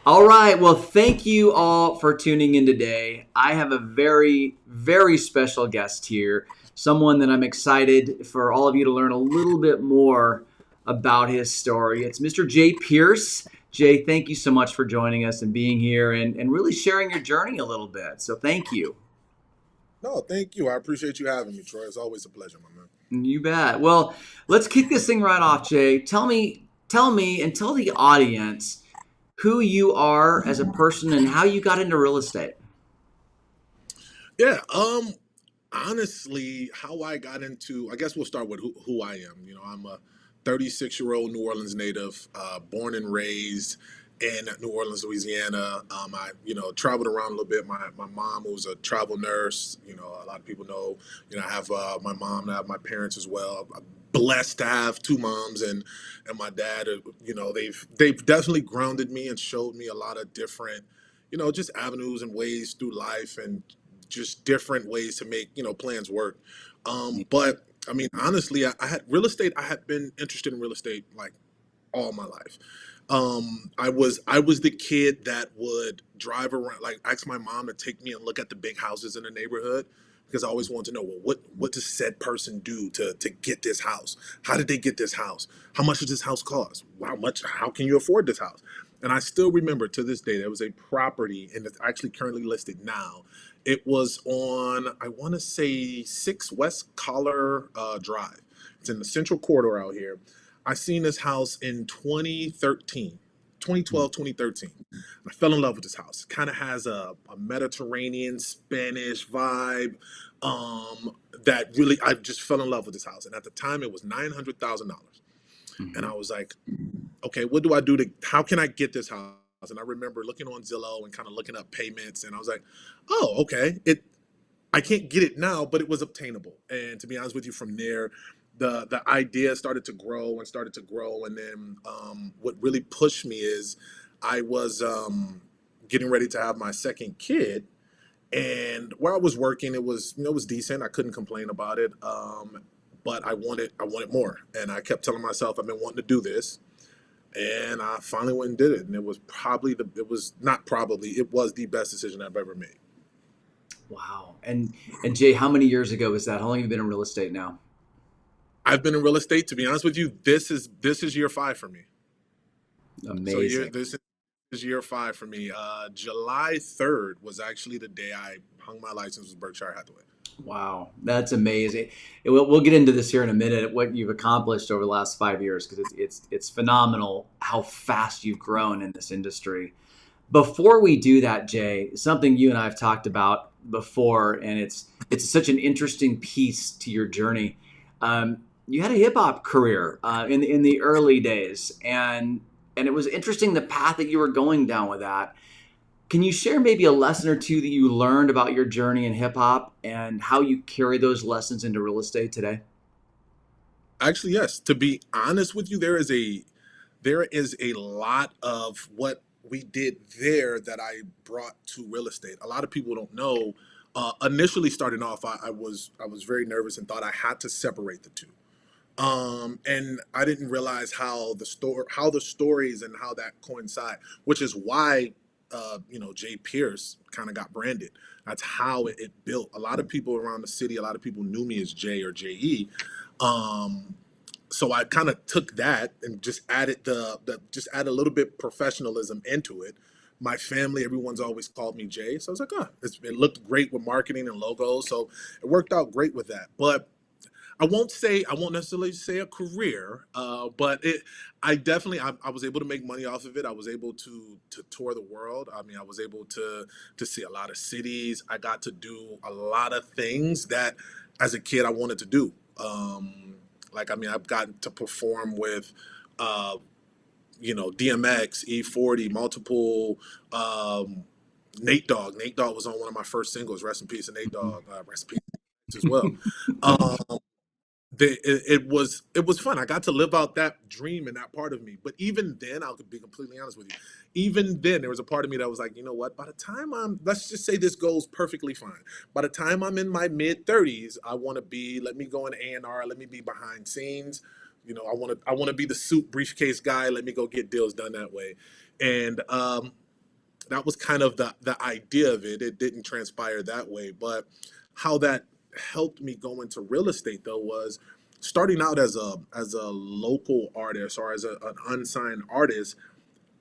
All right. Well, thank you all for tuning in today. I have a very, very special guest here, someone that I'm excited for all of you to learn a little bit more about his story. It's Mr. Jae Pierce. Jay, thank you so much for joining us and being here and really sharing your journey a little bit. So, thank you. No, thank you. I appreciate you having me, Troy. It's always a pleasure, my man. You bet. Well, let's kick this thing right off, Jay. Tell me, and tell the audience who you are as a person and how you got into real estate. Yeah, honestly, how I got into, I guess we'll start with who I am. I'm a 36-year-old New Orleans native, born and raised in New Orleans, Louisiana. I, traveled around a little bit. My mom was a travel nurse. A lot of people know, I have my mom, I have my parents as well. I'm blessed to have two moms and my dad. They've definitely grounded me and showed me a lot of different, just avenues and ways through life and just different ways to make plans work. But I mean, honestly, I had real estate. I had been interested in real estate like all my life. I was the kid that would drive around, like ask my mom to take me and look at the big houses in the neighborhood because I always wanted to know, well, what does said person do to get this house? How did they get this house? How much does this house cost? How much? How can you afford this house? And I still remember to this day there was a property, and it's actually currently listed now. It was on, I want to say, 6 West Collar Drive. It's in the central corridor out here. I seen this house in 2013, 2012, 2013. I fell in love with this house. Kind of has a Mediterranean Spanish vibe. That really, I just fell in love with this house. And at the time, it was $900,000. And Mhm. I was like, okay, what do I do how can I get this house? And I remember looking on Zillow and kind of looking up payments. And I was like, oh, okay. I can't get it now, but it was obtainable. And to be honest with you, from there, the idea started to grow and started to grow. And then what really pushed me is I was getting ready to have my second kid, and where I was working, it was decent. I couldn't complain about it. But I wanted more, and I kept telling myself I've been wanting to do this, and I finally went and did it. And it was not probably, it was the best decision I've ever made. Wow. And Jay, how many years ago was that? How long have you been in real estate now? I've been in real estate. To be honest with you, this is year 5 for me. So Amazing. this is year 5 for me. July 3rd was actually the day I hung my license with Berkshire Hathaway. Wow, that's amazing. We'll get into this here in a minute. What you've accomplished over the last 5 years, because it's phenomenal how fast you've grown in this industry. Before we do that, Jay, something you and I have talked about before, and it's such an interesting piece to your journey. You had a hip hop career in the early days, and it was interesting the path that you were going down with that. Can you share maybe a lesson or two that you learned about your journey in hip hop and how you carry those lessons into real estate today? Actually, yes. To be honest with you, there is a lot of what we did there that I brought to real estate. A lot of people don't know. Initially, starting off, I was very nervous and thought I had to separate the two. And I didn't realize how the stories and how that coincide, which is why Jae Pierce kind of got branded. That's how it built. A lot of people around the city, a lot of people knew me as Jay or Je. Um, so I kind of took that and just added the just add a little bit professionalism into it. My family, everyone's always called me Jay, so I was like, oh, it looked great with marketing and logos, so it worked out great with that. But I won't necessarily say a career, but I was able to make money off of it. I was able to tour the world. I mean, I was able to see a lot of cities. I got to do a lot of things that, as a kid, I wanted to do. Like, I mean, I've gotten to perform with, uh, DMX, E40, multiple. Nate Dogg. Nate Dogg was on one of my first singles. Rest in peace, and Nate Dogg. Rest in peace as well. Um, it was fun. I got to live out that dream and that part of me. But even then, I'll be completely honest with you. Even then, there was a part of me that was like, you know what? By the time let's just say this goes perfectly fine. By the time I'm in my mid 30s, I want to be. Let me go in A&R. Let me be behind scenes. I want to be the suit briefcase guy. Let me go get deals done that way. And that was kind of the idea of it. It didn't transpire that way, but how that helped me go into real estate though was starting out as a local artist or as an unsigned artist.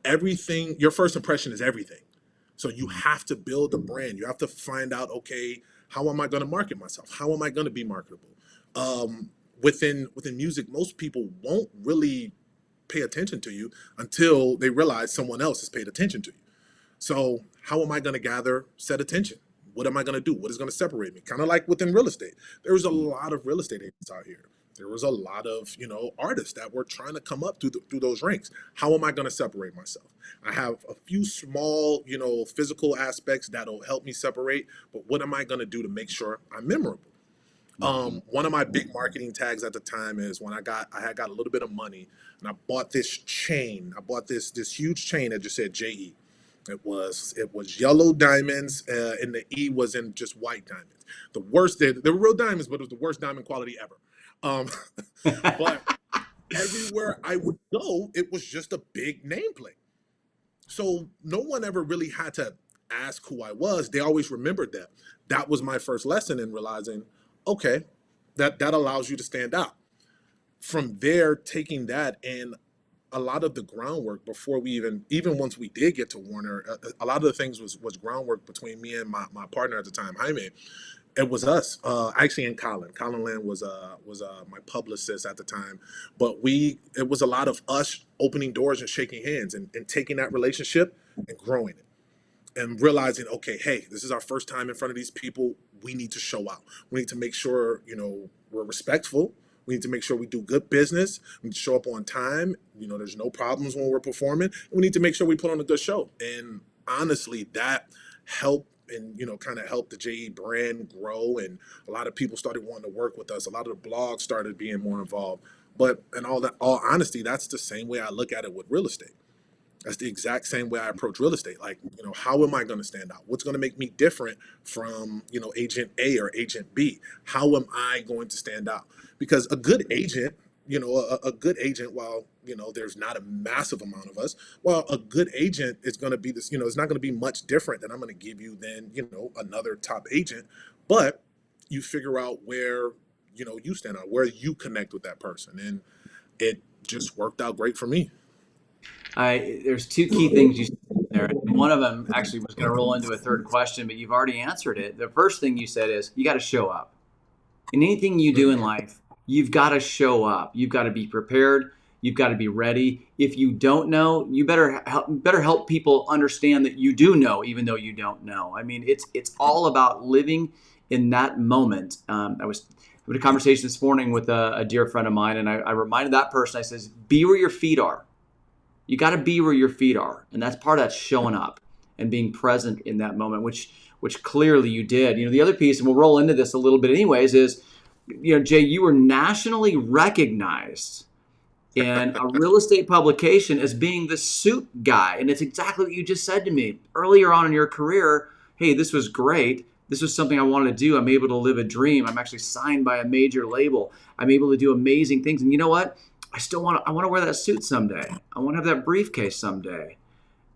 Everything, your first impression is everything. So you have to build a brand. You have to find out, okay, how am I going to market myself? How am I going to be marketable? Within music, most people won't really pay attention to you until they realize someone else has paid attention to you. So how am I going to gather set attention? What am I going to do? What is going to separate me? Kind of like within real estate. There's a lot of real estate agents out here. There was a lot of, artists that were trying to come up through those ranks. How am I going to separate myself? I have a few small, physical aspects that'll help me separate, but what am I going to do to make sure I'm memorable? One of my big marketing tags at the time is when I had got a little bit of money and I bought this chain. I bought this huge chain that just said JE. It was yellow diamonds, and the E was in just white diamonds. The worst, they were real diamonds, but it was the worst diamond quality ever. Um, but everywhere I would go, it was just a big nameplate. So no one ever really had to ask who I was. They always remembered that. That was my first lesson in realizing, okay, that allows you to stand out. From there, taking that and a lot of the groundwork before we even once we did get to Warner, a lot of the things was groundwork between me and my partner at the time, Jaime. It was us, actually, and Colin. Colin Land was my publicist at the time, but it was a lot of us opening doors and shaking hands and taking that relationship and growing it and realizing, okay, hey, this is our first time in front of these people. We need to show out. We need to make sure, we're respectful. We need to make sure we do good business. We need to show up on time. There's no problems when we're performing. And we need to make sure we put on a good show. And honestly, that helped and, kind of helped the JE brand grow. And a lot of people started wanting to work with us. A lot of the blogs started being more involved. But in all honesty, that's the same way I look at it with real estate. That's the exact same way I approach real estate. Like, how am I going to stand out? What's going to make me different from, agent A or agent B? How am I going to stand out? Because a good agent, a good agent, while, there's not a massive amount of us, well, a good agent is going to be this, it's not going to be much different than I'm going to give you than, another top agent. But you figure out where, you stand out, where you connect with that person. And it just worked out great for me. There's two key things you said there. And one of them actually was going to roll into a third question, but you've already answered it. The first thing you said is you got to show up. In anything you do in life, you've got to show up. You've got to be prepared. You've got to be ready. If you don't know, you better help people understand that you do know, even though you don't know. I mean, it's all about living in that moment. I was having a conversation this morning with a dear friend of mine, and I reminded that person. I says, be where your feet are. You got to be where your feet are. And that's part of that showing up and being present in that moment, which clearly you did. The other piece, and we'll roll into this a little bit anyways, is, Jay, you were nationally recognized in a real estate publication as being the suit guy. And it's exactly what you just said to me earlier on in your career. Hey, this was great. This was something I wanted to do. I'm able to live a dream. I'm actually signed by a major label. I'm able to do amazing things. And you know what? I want to wear that suit someday. I want to have that briefcase someday.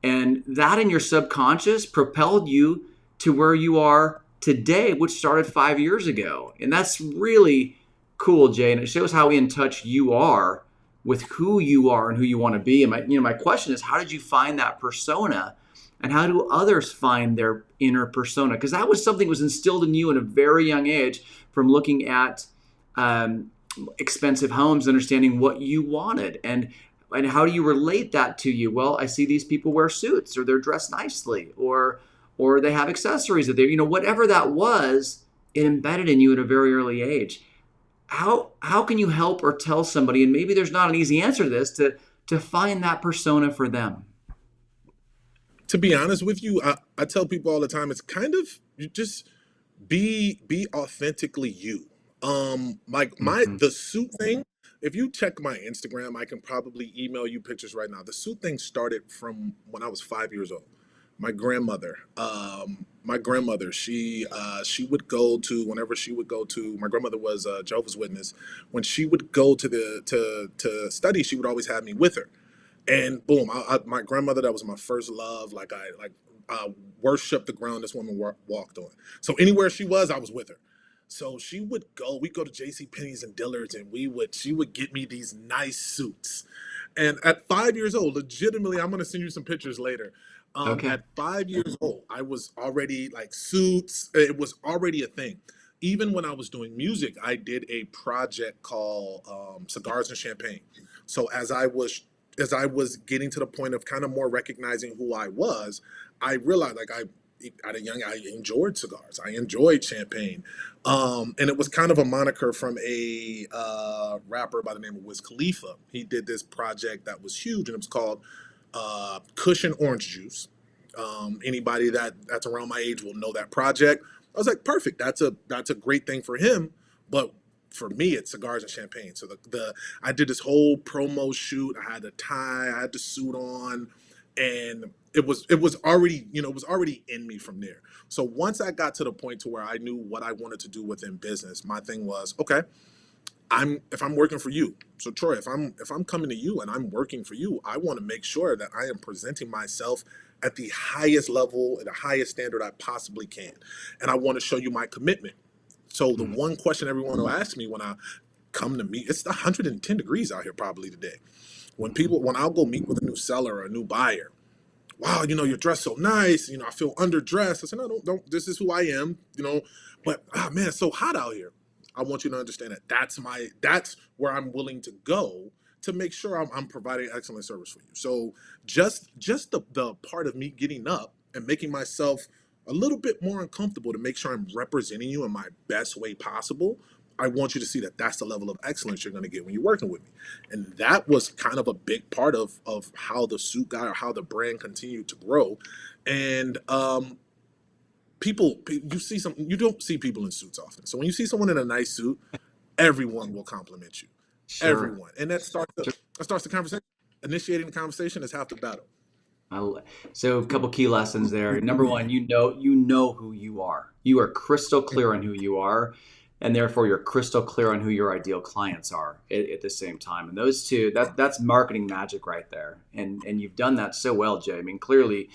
And that in your subconscious propelled you to where you are today, which started 5 years ago. And that's really cool, Jay. And it shows how in touch you are with who you are and who you want to be. And my question is, how did you find that persona? And how do others find their inner persona? Because that was something that was instilled in you at a very young age from looking at expensive homes, understanding what you wanted. And how do you relate that to you? Well, I see these people wear suits, or they're dressed nicely, or they have accessories that they, whatever that was, it embedded in you at a very early age. How can you help or tell somebody, and maybe there's not an easy answer to this, to find that persona for them? To be honest with you, I tell people all the time, it's kind of, you just be authentically you. The suit thing, if you check my Instagram, I can probably email you pictures right now. The suit thing started from when I was 5 years old. My grandmother, she would go to, whenever she would go to, my grandmother was a Jehovah's Witness. When she would go to study, she would always have me with her. And boom, my grandmother, that was my first love. worship the ground this woman walked on. So anywhere she was, I was with her. So she would go. We'd go to J.C. Penney's and Dillard's, and she would get me these nice suits. And at 5 years old, legitimately, I'm gonna send you some pictures later. Okay. At 5 years old, I was already like suits. It was already a thing. Even when I was doing music, I did a project called Cigars and Champagne. So as I was getting to the point of kind of more recognizing who I was, I realized like I enjoyed cigars. I enjoyed champagne. And it was kind of a moniker from a rapper by the name of Wiz Khalifa. He did this project that was huge, and it was called Cushion Orange Juice. Anybody that's around my age will know that project. I was like, perfect. That's a great thing for him, but for me, it's cigars and champagne. So the I did this whole promo shoot. I had the tie, I had the suit on, and it was already, it was already in me from there. So once I got to the point to where I knew what I wanted to do within business, my thing was, okay, if I'm working for you. So Troy, if I'm coming to you and I'm working for you, I want to make sure that I am presenting myself at the highest level, at the highest standard I possibly can. And I want to show you my commitment. So the Mhm. one question everyone will ask me when I come to meet, it's 110 degrees out here probably today. When I'll go meet with a new seller or a new buyer, wow, you're dressed so nice. I feel underdressed. I said, no, don't. This is who I am. But man, it's so hot out here. I want you to understand that that's where I'm willing to go to make sure I'm providing excellent service for you. So just the part of me getting up and making myself a little bit more uncomfortable to make sure I'm representing you in my best way possible. I want you to see that that's the level of excellence you're going to get when you're working with me. And that was kind of a big part of how the suit guy or how the brand continued to grow. And you don't see people in suits often. So when you see someone in a nice suit, everyone will compliment you. Sure. Everyone. And that starts the conversation. Initiating the conversation is half the battle. I- So a couple key lessons there. Number one, you know who you are. You are crystal clear on who you are, and therefore you're crystal clear on who your ideal clients are at the same time. And those two, that's marketing magic right there. And you've done that so well, Jay. I mean, clearly,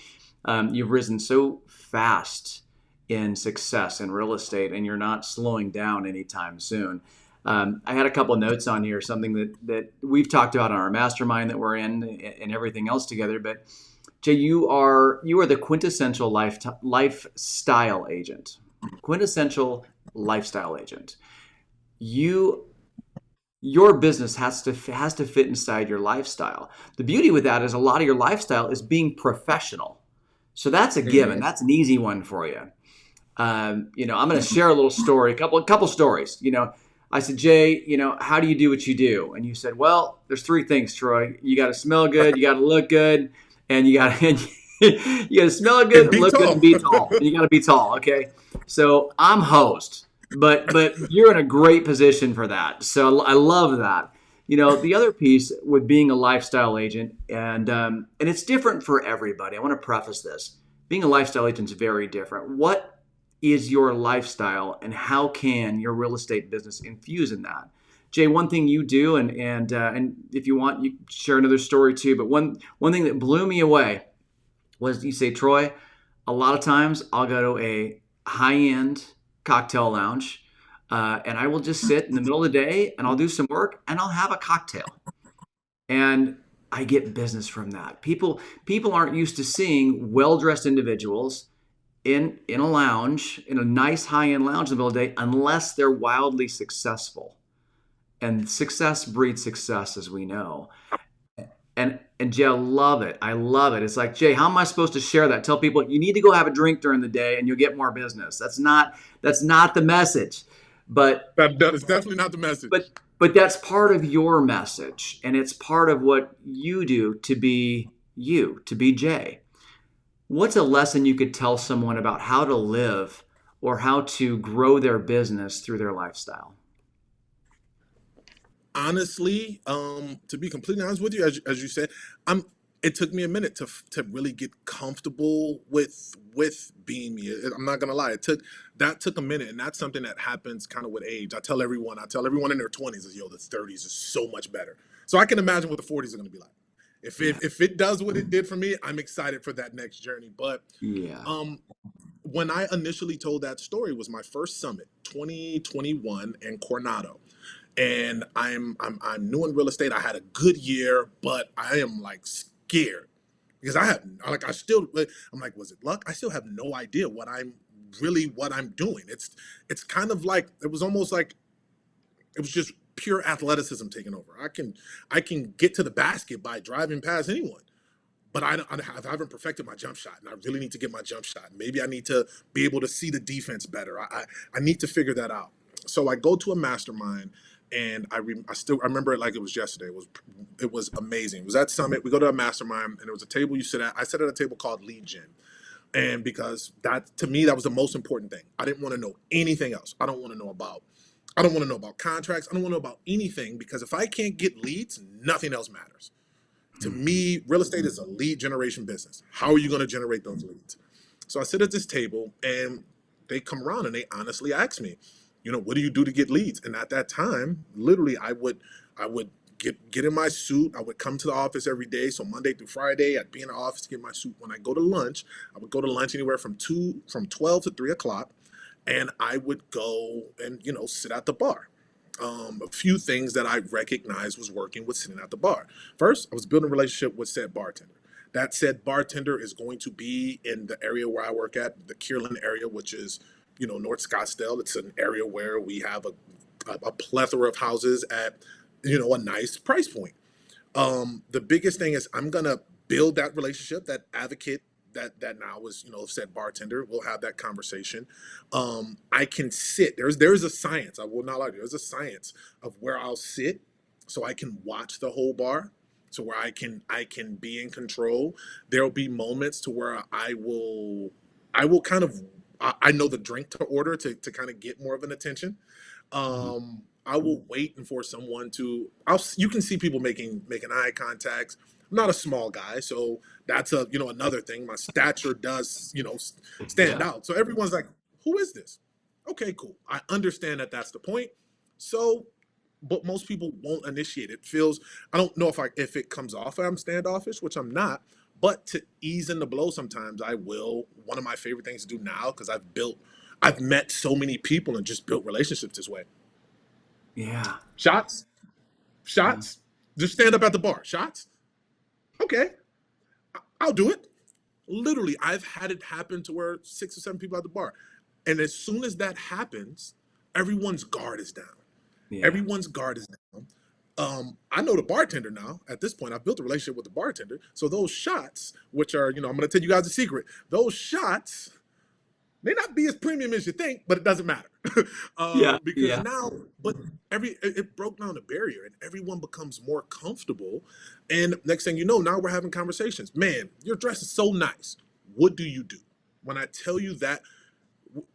you've risen so fast in success in real estate, and you're not slowing down anytime soon. I had a couple of notes on here, something that we've talked about on our mastermind that we're in, and everything else together, but Jay, you are the quintessential lifestyle agent. Quintessential lifestyle agent. You your business has to fit inside your lifestyle. The beauty with that is a lot of your lifestyle is being professional. So that's a given. Mm-hmm. That's an easy one for you. I'm going to share a little story, a couple stories. I said, Jay, how do you do what you do? And you said, well, there's three things, Troy. You got to smell good, you got to look good, and you got to you got to smell And good, be look good, and tall. be tall. And you got to be tall. Okay, so I'm host, but you're in a great position for that. So I love that. The other piece with being a lifestyle agent, and it's different for everybody. I want to preface this: being a lifestyle agent is very different. What is your lifestyle, and how can your real estate business infuse in that? Jay, one thing you do, and if you want, you can share another story too. But one thing that blew me away was you say, Troy, a lot of times I'll go to a high end cocktail lounge, and I will just sit in the middle of the day and I'll do some work and I'll have a cocktail, and I get business from that. People aren't used to seeing well dressed individuals in a lounge, in a nice high end lounge in the middle of the day, unless they're wildly successful. And success breeds success, as we know. And Jay, I love it. I love it. It's like, Jay, how am I supposed to share that? Tell people you need to go have a drink during the day and you'll get more business. That's not the message. But That is definitely not the message. but that's part of your message, and it's part of what you do to be you, to be Jay. What's a lesson you could tell someone about how to live or how to grow their business through their lifestyle? Honestly, to be completely honest with you, as you said, I'm. It took me a minute to really get comfortable with being me. I'm not gonna lie. That took a minute, and that's something that happens kind of with age. I tell everyone in their 20s is, yo, the 30s is so much better. So I can imagine what the 40s are gonna be like. Yeah. If it does what it did for me, I'm excited for that next journey. But Yeah. um, when I initially told that story was my first summit, 2021 in Coronado. And I'm new in real estate. I had a good year, but I am like scared because I still I'm like, was it luck? I still have no idea what I'm doing. It's kind of like it was almost like it was just pure athleticism taking over. I can get to the basket by driving past anyone, but I haven't perfected my jump shot, and I really need to get my jump shot. Maybe I need to be able to see the defense better. I need to figure that out. So I go to a mastermind, and I remember it like it was yesterday. It was amazing. It was at Summit. We go to a mastermind, and there was a table you sit at. I sat at a table called Lead Gen. And because that to me that was the most important thing. I didn't want to know anything else. I don't want to know about contracts. I don't want to know about anything because if I can't get leads, nothing else matters. To Mhm. me, real estate is a lead generation business. How are you going to generate those leads? So I sit at this table and they come around and they honestly ask me, what do you do to get leads? And at that time, literally I would get in my suit. I would come to the office every day. So Monday through Friday, I'd be in the office to get my suit. When I go to lunch, I would go to lunch anywhere from 12 to 3 o'clock. And I would go and, sit at the bar. A few things that I recognized was working with sitting at the bar. First, I was building a relationship with said bartender. That said bartender is going to be in the area where I work at, the Kierland area, which is, North Scottsdale. It's an area where we have a plethora of houses at, a nice price point. The biggest thing is I'm gonna build that relationship, that advocate that now is said bartender. We'll have that conversation. I can sit. There's a science. I will not lie to you. There's a science of where I'll sit, so I can watch the whole bar. So where I can be in control. There'll be moments to where I will kind of I know the drink to order to kind of get more of an attention. Mhm. I will wait for someone to. You can see people making eye contacts. I'm not a small guy, so that's another thing. My stature does stand Yeah. out. So everyone's like, "Who is this?" Okay, cool. I understand that that's the point. So, but most people won't initiate it. Feels I don't know if it comes off I'm standoffish, which I'm not. But to ease in the blow, sometimes I will. One of my favorite things to do now because I've met so many people and just built relationships this way. Yeah. Shots, Yeah. shots. Just stand up at the bar. Shots. Okay, I'll do it. Literally, I've had it happen to where 6 or 7 people at the bar, and as soon as that happens, everyone's guard is down. Yeah. Everyone's guard is down. I know the bartender now. At this point, I've built a relationship with the bartender. So those shots, which are, I'm going to tell you guys a secret. Those shots may not be as premium as you think, but it doesn't matter. Yeah. Because Yeah. now, but it broke down the barrier and everyone becomes more comfortable. And next thing you know, now we're having conversations. Man, your dress is so nice. What do you do? When I tell you that,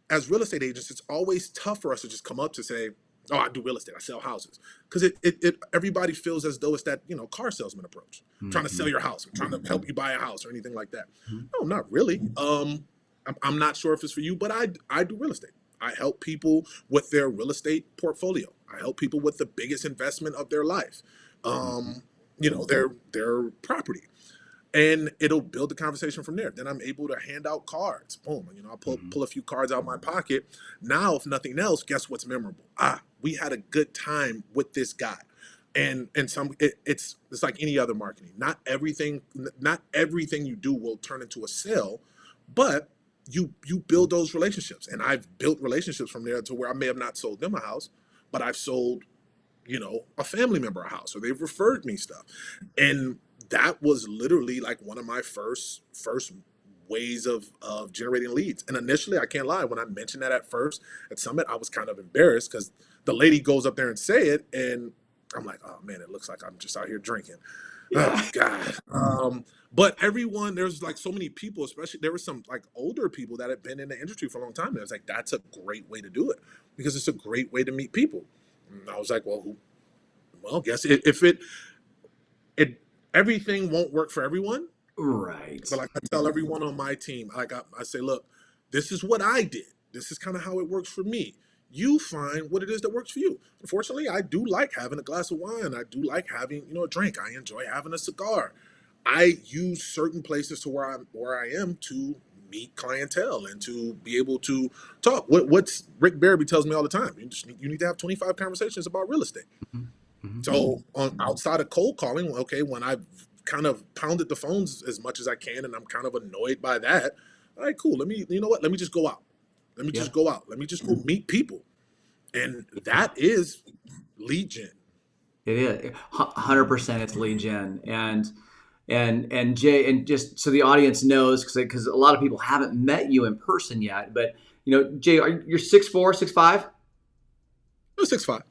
as real estate agents, it's always tough for us to just come up to say, "Oh, I do real estate. I sell houses," because everybody feels as though it's that car salesman approach. I'm trying to sell Mhm. your house. I'm trying to help you buy a house or anything like that. Mhm. No, not really. I'm not sure if it's for you, but I do real estate. I help people with their real estate portfolio. I help people with the biggest investment of their life. Mhm. Their property, and it'll build the conversation from there. Then I'm able to hand out cards. Boom, I'll Mhm. pull a few cards out of my pocket. Now, if nothing else, guess what's memorable? We had a good time with this guy, and it's like any other marketing. Not everything you do will turn into a sale, but you build those relationships, and I've built relationships from there to where I may have not sold them a house, but I've sold a family member a house, or they've referred me stuff. And that was literally like one of my first ways of generating leads. And initially, I can't lie, when I mentioned that at first at Summit, I was kind of embarrassed because the lady goes up there and say it, and I'm like, oh man, it looks like I'm just out here drinking. Oh Yeah. God. But everyone, there's like so many people, especially there were some like older people that had been in the industry for a long time. And I was like, that's a great way to do it because it's a great way to meet people. And I was like, well, guess if it everything won't work for everyone, Right. but like I tell everyone on my team, I say, look, this is what I did. This is kind of how it works for me. You find what it is that works for you. Unfortunately, I do like having a glass of wine. I do like having a drink. I enjoy having a cigar. I use certain places to where I am to meet clientele and to be able to talk. What's Rick Barreby tells me all the time. You need to have 25 conversations about real estate. Mhm. Mhm. So on outside of cold calling, okay, when I've kind of pounded the phones as much as I can and I'm kind of annoyed by that, all right, cool. You know what? Let me just go out. Let me just Yep. go out. Let me just go meet people. And that is lead gen. It is 100%. It's lead gen, and Jay, and just so the audience knows, because a lot of people haven't met you in person yet, but Jay, you're 6'4", 6'5"? Oh, 6'5".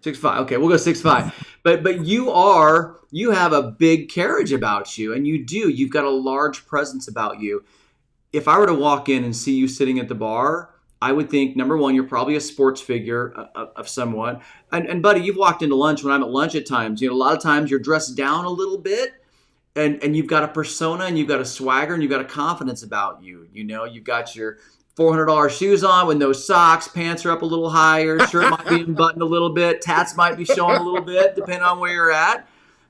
6'5". Okay, we'll go 6'5". But you have a big carriage about you, and you've got a large presence about you. If I were to walk in and see you sitting at the bar, I would think, number one, you're probably a sports figure of somewhat. And buddy, you've walked into lunch when I'm at lunch at times. A lot of times you're dressed down a little bit, and you've got a persona, and you've got a swagger, and you've got a confidence about you. You've got your $400 shoes on with no socks, pants are up a little higher, shirt might be unbuttoned a little bit, tats might be showing a little bit, depending on where you're at.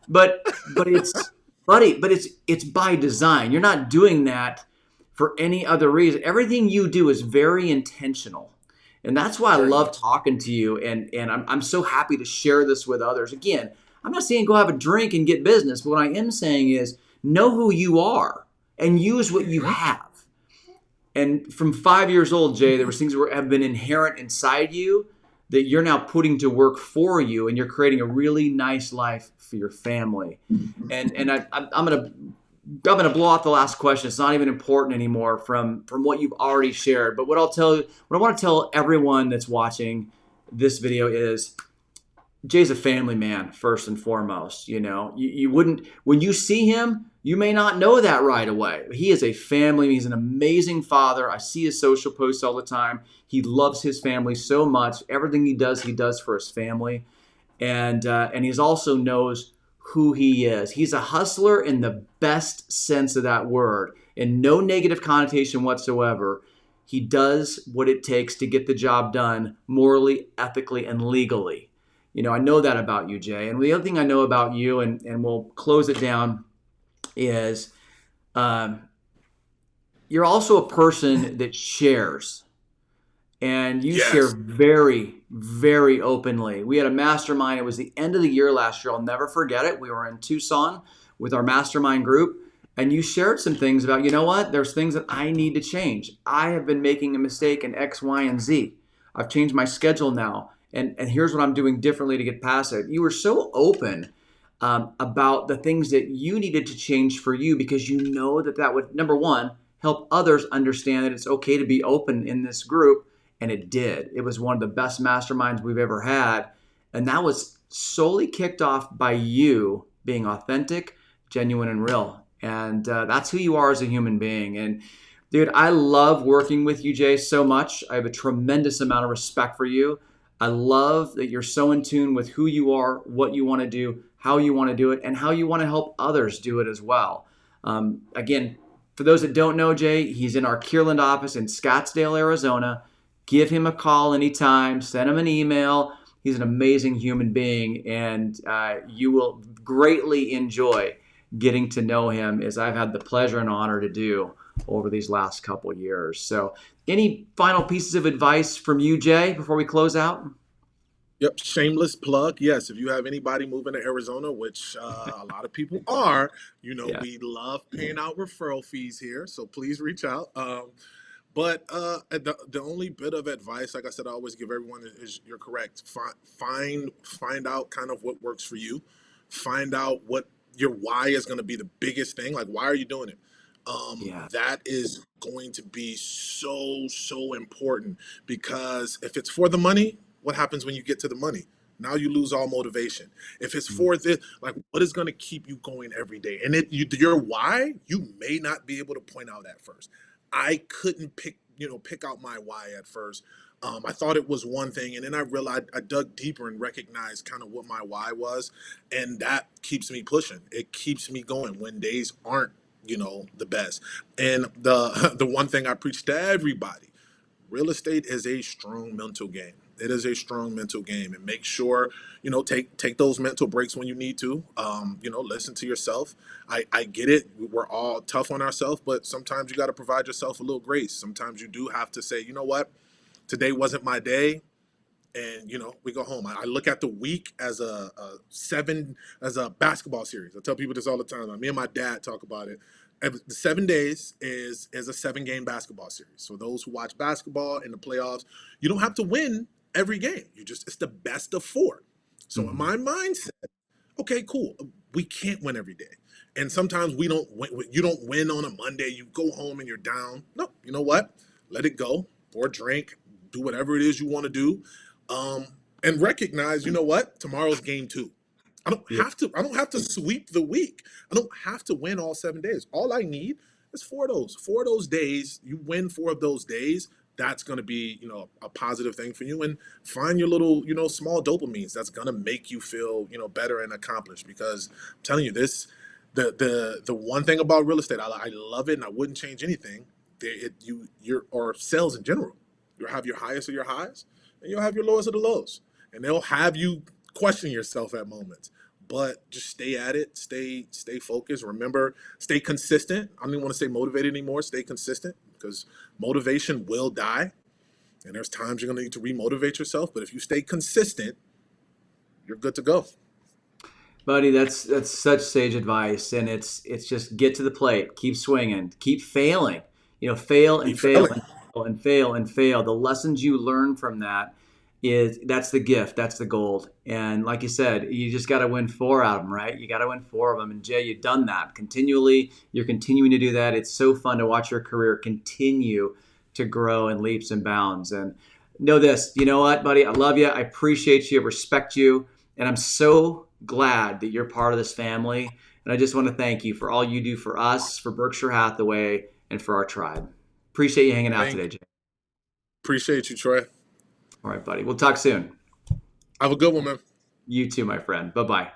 But it's buddy, but it's by design. You're not doing that for any other reason. Everything you do is very intentional. And that's why I Very love much. talking to you. And I'm so happy to share this with others. Again, I'm not saying go have a drink and get business, but what I am saying is know who you are and use what you have. And from 5 years old, Jay, there was things that have been inherent inside you that you're now putting to work for you, and you're creating a really nice life for your family. I'm gonna blow out the last question. It's not even important anymore from what you've already shared. But what I want to tell everyone that's watching this video is Jay's a family man first and foremost. You wouldn't, when you see him, you may not know that right away. He is a family. He's an amazing father. I see his social posts all the time. He loves his family so much. Everything he does for his family, and he also knows who he is. He's a hustler in the best sense of that word, in no negative connotation whatsoever. He does what it takes to get the job done morally, ethically, and legally. I know that about you, Jay. And the other thing I know about you, and we'll close it down, is um, you're also a person that shares. And you share Yes. very, very openly. We had a mastermind. It was the end of the year last year. I'll never forget it. We were in Tucson with our mastermind group, and you shared some things about, you know what? There's things that I need to change. I have been making a mistake in X, Y, and Z. I've changed my schedule now, and here's what I'm doing differently to get past it. You were so open about the things that you needed to change for you, because you know that would, number one, help others understand that it's okay to be open in this group. And it did. It was one of the best masterminds we've ever had. And that was solely kicked off by you being authentic, genuine, and real. And that's who you are as a human being. And dude, I love working with you, Jay, so much. I have a tremendous amount of respect for you. I love that you're so in tune with who you are, what you want to do, how you want to do it, and how you want to help others do it as well. Again, for those that don't know Jay, he's in our Kierland office in Scottsdale, Arizona. Give him a call anytime. Send him an email. He's an amazing human being, and you will greatly enjoy getting to know him, as I've had the pleasure and honor to do over these last couple years. So, any final pieces of advice from you, Jay, before we close out? Yep, shameless plug. Yes, if you have anybody moving to Arizona, which a lot of people are, Yeah. we love paying out referral fees here. So please reach out. But the only bit of advice, like I said, I always give everyone is you're correct. Find out kind of what works for you. Find out what your why is going to be the biggest thing. Like, why are you doing it? Yeah. That is going to be so important, because if it's for the money, what happens when you get to the money? Now you lose all motivation. If it's Mm. for this, like, what is going to keep you going every day? And your why, you may not be able to point out at first. I couldn't pick out my why at first. I thought it was one thing, and then I realized, I dug deeper and recognized kind of what my why was, and that keeps me pushing. It keeps me going when days aren't, the best. And the the one thing I preach to everybody: real estate is a strong mental game. It is a strong mental game, and make sure take those mental breaks when you need to. Listen to yourself. I get it. We're all tough on ourselves, but sometimes you got to provide yourself a little grace. Sometimes you do have to say, you know what, today wasn't my day, and we go home. I look at the week as a basketball series. I tell people this all the time. Me and my dad talk about it. The 7 days is a 7 game basketball series. So those who watch basketball in the playoffs, you don't have to win every game. It's the best of 4. So in my mindset, okay, cool. We can't win every day. And sometimes we don't win. You don't win on a Monday. You go home and you're down. No, you know what? Let it go. Pour a drink. Do whatever it is you want to do. And recognize, you know what? Tomorrow's game 2. I don't have to sweep the week. I don't have to win all 7 days. All I need is 4 of those. 4 of those days. You win 4 of those days. That's going to be, a positive thing for you. And find your little, small dopamines. That's going to make you feel, better and accomplished. Because I'm telling you this, the one thing about real estate, I love it, and I wouldn't change anything. Or sales in general. You'll have your highest of your highs, and you'll have your lowest of the lows. And they'll have you question yourself at moments, but just stay at it. Stay focused. Remember, stay consistent. I don't even want to say motivated anymore. Stay consistent, because motivation will die, and there's times you're going to need to remotivate yourself. But if you stay consistent, you're good to go. Buddy, that's such sage advice, and it's just get to the plate, keep swinging, keep failing. Fail and Keep fail failing. and fail and fail and fail. The lessons you learn from that's the gift, that's the gold. And like you said, you just got to win 4 out of them, right? You got to win 4 of them. And Jay, you've done that continually. You're continuing to do that. It's so fun to watch your career continue to grow in leaps and bounds. And know this, you know what, buddy? I love you. I appreciate you. I respect you. And I'm so glad that you're part of this family. And I just want to thank you for all you do for us, for Berkshire Hathaway, and for our tribe. Appreciate you hanging out today, Jay. Appreciate you, Troy. All right, buddy. We'll talk soon. Have a good one, man. You too, my friend. Bye-bye.